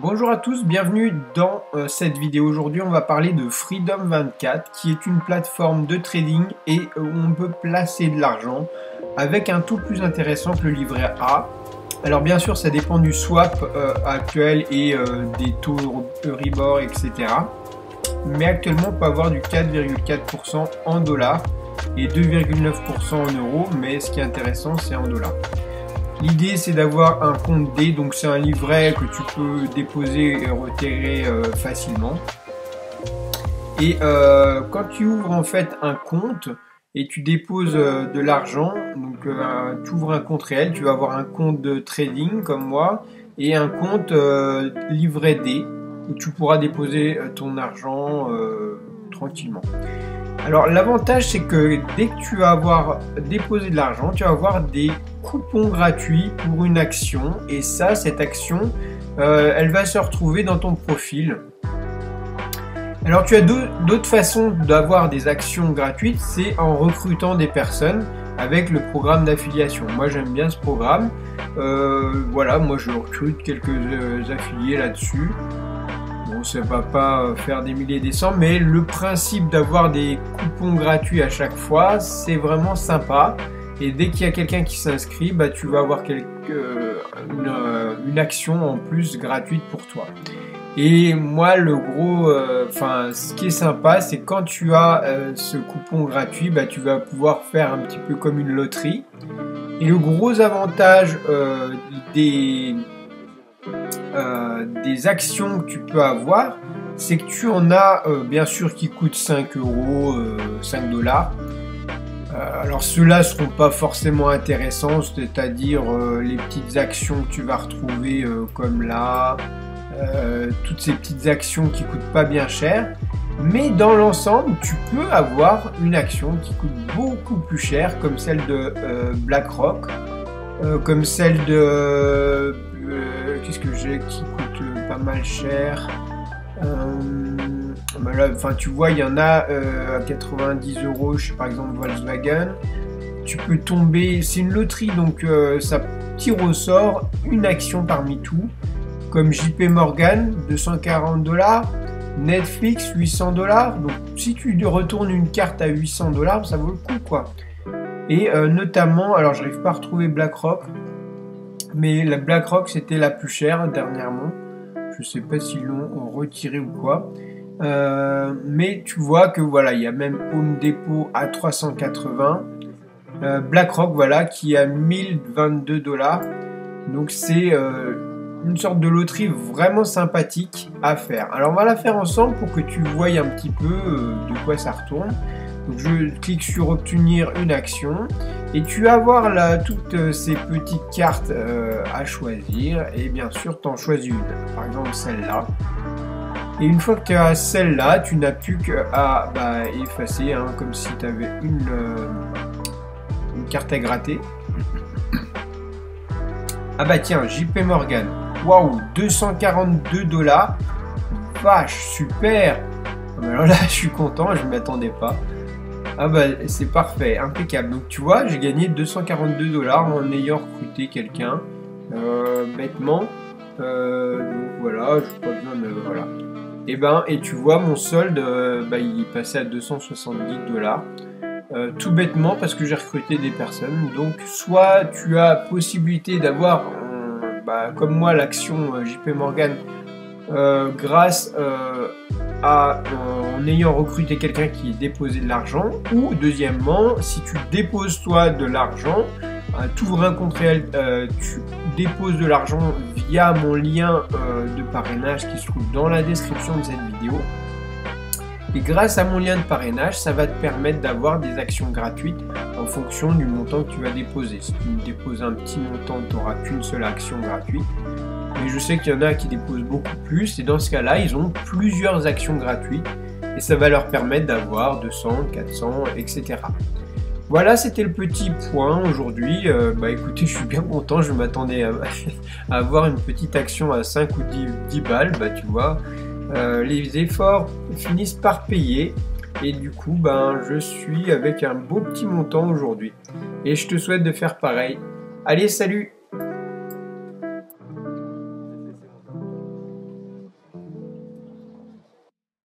Bonjour à tous, bienvenue dans cette vidéo. Aujourd'hui on va parler de Freedom24 qui est une plateforme de trading et où on peut placer de l'argent avec un taux plus intéressant que le livret A. Alors bien sûr ça dépend du swap actuel et des taux Euribor, etc. Mais actuellement on peut avoir du 4,4% en dollars et 2,9% en euros, mais ce qui est intéressant c'est en dollars. L'idée c'est d'avoir un compte D, donc c'est un livret que tu peux déposer et retirer facilement. Et quand tu ouvres en fait un compte et tu déposes de l'argent, donc tu ouvres un compte réel, tu vas avoir un compte de trading comme moi et un compte livret D où tu pourras déposer ton argent tranquillement. Alors l'avantage c'est que dès que tu vas avoir déposé de l'argent, tu vas avoir des coupons gratuits pour une action et ça, cette action, elle va se retrouver dans ton profil. Alors tu as d'autres façons d'avoir des actions gratuites, c'est en recrutant des personnes avec le programme d'affiliation. Moi j'aime bien ce programme, voilà, moi je recrute quelques affiliés là-dessus. Bon, ça va pas faire des milliers et des cents, mais le principe d'avoir des coupons gratuits à chaque fois, c'est vraiment sympa. Et dès qu'il y a quelqu'un qui s'inscrit, bah, tu vas avoir une action en plus gratuite pour toi. Et moi, ce qui est sympa, c'est quand tu as ce coupon gratuit, bah, tu vas pouvoir faire un petit peu comme une loterie. Et le gros avantage des actions que tu peux avoir, c'est que tu en as bien sûr qui coûtent 5 euros, 5 dollars. Alors ceux-là ne seront pas forcément intéressants, c'est-à-dire les petites actions que tu vas retrouver comme là, toutes ces petites actions qui coûtent pas bien cher. Mais dans l'ensemble, tu peux avoir une action qui coûte beaucoup plus cher, comme celle de BlackRock, comme celle de qu'est-ce que j'ai qui coûte pas mal cher. Là, enfin, tu vois, il y en a à 90 euros, par exemple Volkswagen. Tu peux tomber, c'est une loterie, donc ça tire au sort une action parmi tout, comme JP Morgan, 240 dollars, Netflix, 800 dollars. Donc, si tu retournes une carte à 800 dollars, ça vaut le coup, quoi. Et notamment, alors, j'arrive pas à retrouver BlackRock, mais la BlackRock c'était la plus chère dernièrement. Je sais pas s'ils l'ont retiré ou quoi. Mais tu vois que voilà, il y a même Home Depot à 380. BlackRock voilà qui a 1022 dollars. Donc c'est une sorte de loterie vraiment sympathique à faire. Alors on va la faire ensemble pour que tu voyes un petit peu de quoi ça retourne. Donc je clique sur obtenir une action et tu vas voir là toutes ces petites cartes à choisir et bien sûr tu en choisis une, par exemple celle-là. Et une fois que tu as celle-là, tu n'as plus qu'à effacer, hein, comme si tu avais une carte à gratter. Ah bah tiens, JP Morgan, waouh, 242 dollars, vache, super. Alors là, je suis content, je ne m'attendais pas. Ah bah c'est parfait, impeccable. Donc tu vois, j'ai gagné 242 dollars en ayant recruté quelqu'un bêtement. Donc voilà, je n'ai pas besoin de... Voilà. Et tu vois, mon solde, il est passé à 270 dollars. Tout bêtement parce que j'ai recruté des personnes. Donc soit tu as possibilité d'avoir, comme moi, l'action JP Morgan grâce en ayant recruté quelqu'un qui déposait de l'argent, ou deuxièmement, si tu déposes toi de l'argent, tu ouvres un compte réel, tu déposes de l'argent via mon lien de parrainage qui se trouve dans la description de cette vidéo. Et grâce à mon lien de parrainage, ça va te permettre d'avoir des actions gratuites en fonction du montant que tu vas déposer. Si tu déposes un petit montant, tu n'auras qu'une seule action gratuite. Mais je sais qu'il y en a qui déposent beaucoup plus et dans ce cas-là, ils ont plusieurs actions gratuites et ça va leur permettre d'avoir 200, 400, etc. Voilà, c'était le petit point aujourd'hui. Écoutez, je suis bien content, je m'attendais à avoir une petite action à 5 ou 10 balles, tu vois. Les efforts finissent par payer et du coup, je suis avec un beau petit montant aujourd'hui. Et je te souhaite de faire pareil. Allez, salut!